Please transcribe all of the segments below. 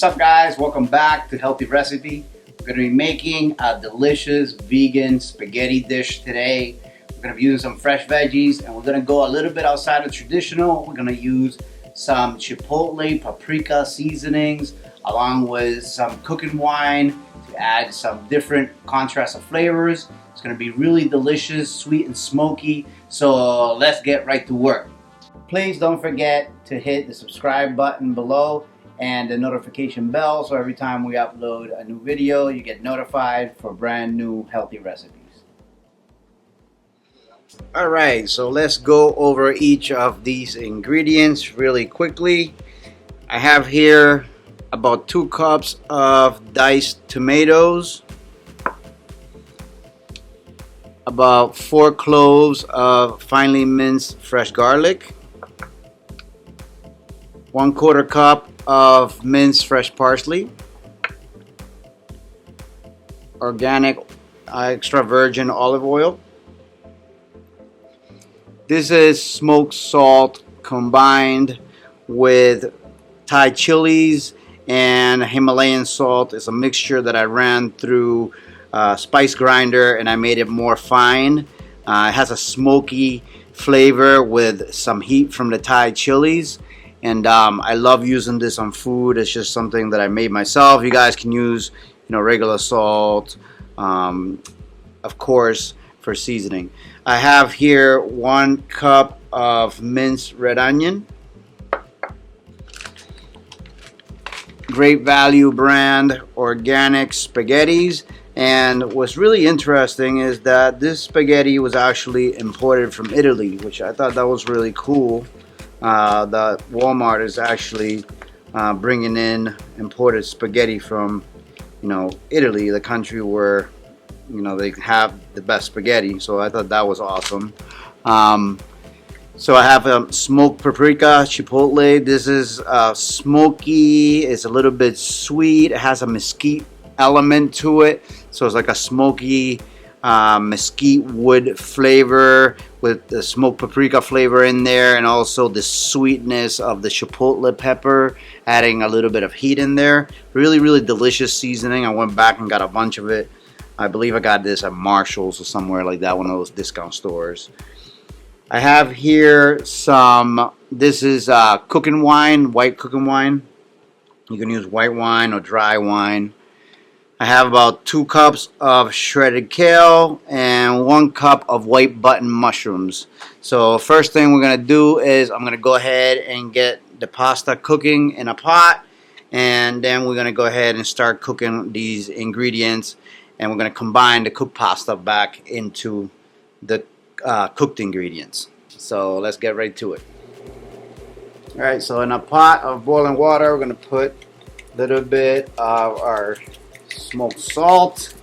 What's up, guys? Welcome back to Healthy Recipe. We're going to be making a delicious vegan spaghetti dish today. We're going to be using some fresh veggies, and we're going to go a little bit outside of traditional. We're going to use some chipotle paprika seasonings along with some cooking wine to add some different contrast of flavors. It's going to be really delicious, sweet and smoky. So let's get right to work. Please don't forget to hit the subscribe button below and the notification bell, so every time we upload a new video, you get notified for brand new healthy recipes. Alright, so let's go over each of these ingredients really quickly. I have here about 2 cups of diced tomatoes, about 4 cloves of finely minced fresh garlic, 1/4 cup of minced fresh parsley, organic extra virgin olive oil. This is smoked salt combined with Thai chilies and Himalayan salt. It's a mixture that I ran through a spice grinder and I made it more fine. It has a smoky flavor with some heat from the Thai chilies. And I love using this on food. It's just something that I made myself. You guys can use, regular salt, of course, for seasoning. I have here 1 cup of minced red onion, Great Value brand organic spaghettis. And what's really interesting is that this spaghetti was actually imported from Italy, which I thought that was really cool. That Walmart is actually bringing in imported spaghetti from, Italy, the country where, they have the best spaghetti. So I thought that was awesome. So I have smoked paprika, chipotle. This is smoky. It's a little bit sweet. It has a mesquite element to it. So it's like a smoky mesquite wood flavor with the smoked paprika flavor in there, and also the sweetness of the chipotle pepper, adding a little bit of heat in there. Really, really delicious seasoning. I went back and got a bunch of it. I believe I got this at Marshall's or somewhere like that, one of those discount stores. I have here this is cooking wine, white cooking wine. You can use white wine or dry wine. I have about 2 cups of shredded kale and 1 cup of white button mushrooms. So first thing we're going to do is I'm going to go ahead and get the pasta cooking in a pot. And then we're going to go ahead and start cooking these ingredients. And we're going to combine the cooked pasta back into the cooked ingredients. So let's get right to it. Alright, so in a pot of boiling water, we're going to put a little bit of our smoked salt,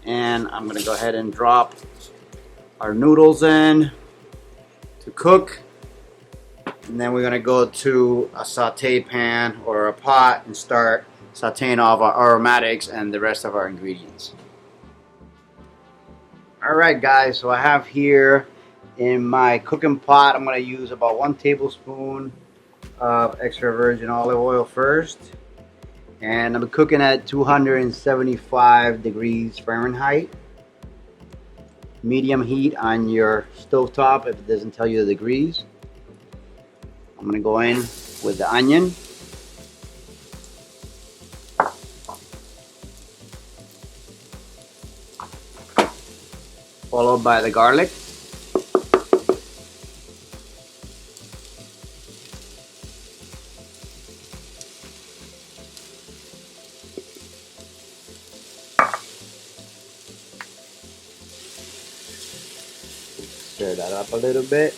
and I'm going to go ahead and drop our noodles in to cook, and then we're going to go to a saute pan or a pot and start sauteing off our aromatics and the rest of our ingredients. Alright guys, so I have here in my cooking pot, I'm going to use about 1 tablespoon of extra virgin olive oil first. And I'm cooking at 275 degrees Fahrenheit. Medium heat on your stovetop if it doesn't tell you the degrees. I'm going to go in with the onion. Followed by the garlic. Stir that up a little bit.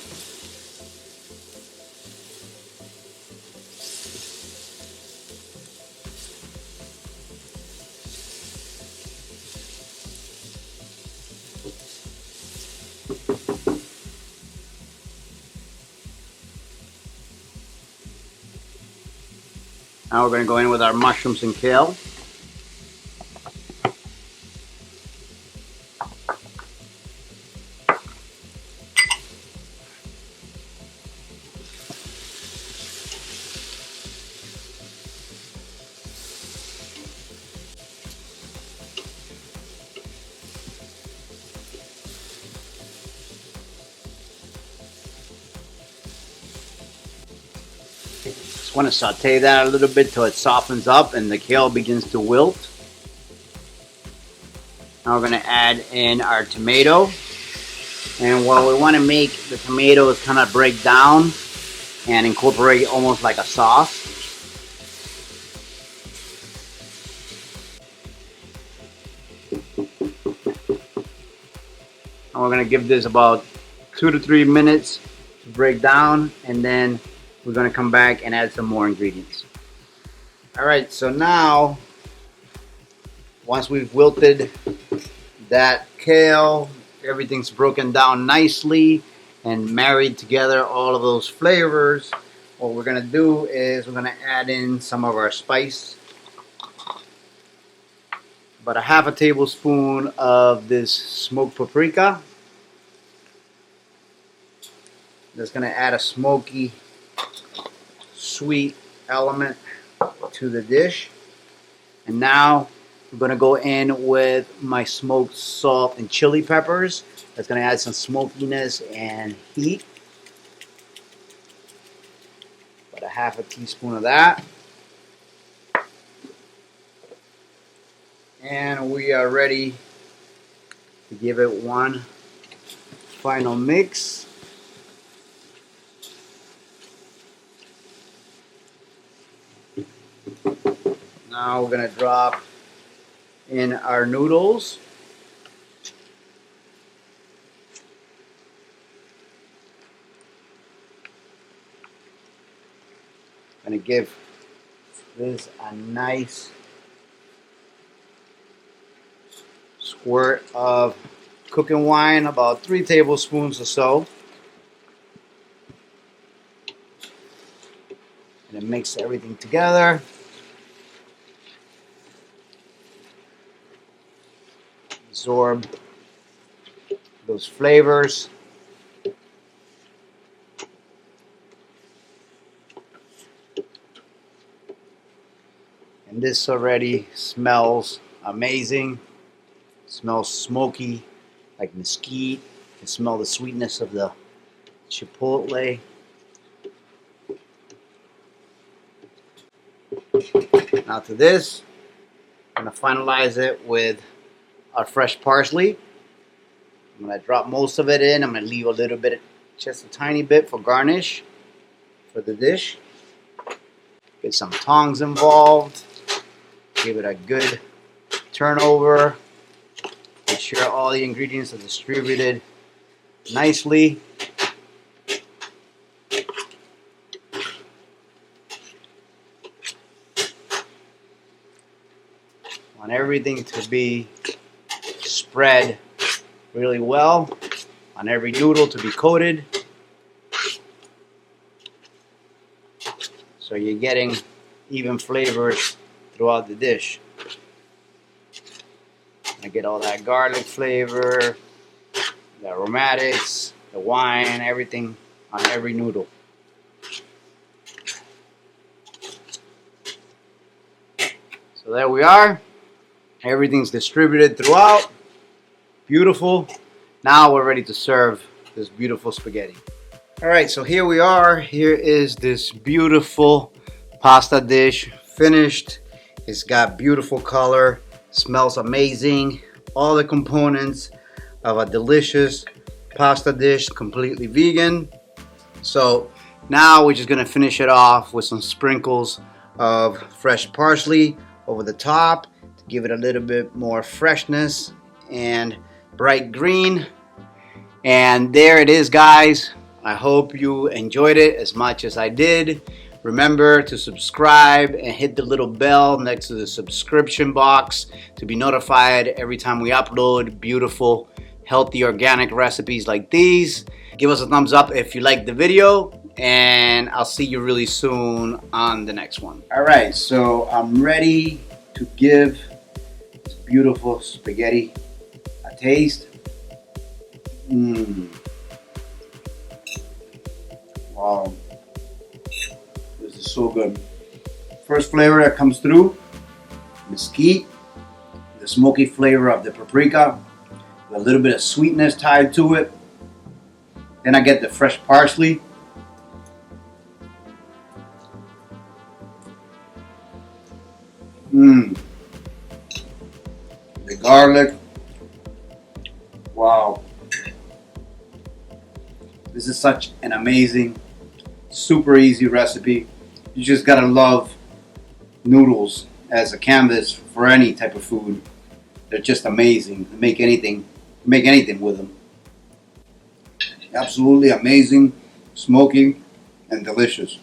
Now we're going to go in with our mushrooms and kale. Just want to saute that a little bit till it softens up and the kale begins to wilt. Now we're going to add in our tomato. And what we want to make the tomatoes kind of break down and incorporate almost like a sauce. And we're going to give this about 2 to 3 minutes to break down, and then we're going to come back and add some more ingredients. Alright, so now once we've wilted that kale, everything's broken down nicely and married together, all of those flavors, what we're going to do is we're going to add in some of our spice. About a half a tablespoon of this smoked paprika. That's going to add a smoky, sweet element to the dish. And now I'm going to go in with my smoked salt and chili peppers. That's going to add some smokiness and heat. About a half a teaspoon of that. And we are ready to give it one final mix. Now we're going to drop in our noodles. I'm going to give this a nice squirt of cooking wine, about 3 tablespoons or so. And then mix everything together. Absorb those flavors. And this already smells amazing. It smells smoky, like mesquite. You can smell the sweetness of the chipotle. Now to this, I'm going to finalize it with our fresh parsley. I'm going to drop most of it in. I'm going to leave a little bit, just a tiny bit for garnish for the dish. Get some tongs involved. Give it a good turnover. Make sure all the ingredients are distributed nicely. Want everything to be spread really well, on every noodle to be coated, so you're getting even flavors throughout the dish. I get all that garlic flavor, the aromatics, the wine, everything on every noodle. So there we are. Everything's distributed throughout. Beautiful. Now we're ready to serve this beautiful spaghetti. Alright, so here we are. Here is this beautiful pasta dish finished. It's got beautiful color, smells amazing. All the components of a delicious pasta dish, completely vegan. So now we're just gonna finish it off with some sprinkles of fresh parsley over the top to give it a little bit more freshness and bright green. And there it is, guys. I hope you enjoyed it as much as I did. Remember to subscribe and hit the little bell next to the subscription box to be notified every time we upload beautiful, healthy, organic recipes like these. Give us a thumbs up if you liked the video, and I'll see you really soon on the next one. Alright, so I'm ready to give this beautiful spaghetti a taste. Wow. This is so good. First flavor that comes through, mesquite, the smoky flavor of the paprika, with a little bit of sweetness tied to it. Then I get the fresh parsley. Mmm. The garlic. Wow. This is such an amazing, super easy recipe. You just gotta love noodles as a canvas for any type of food. They're just amazing. Make anything with them. Absolutely amazing, smoky, and delicious.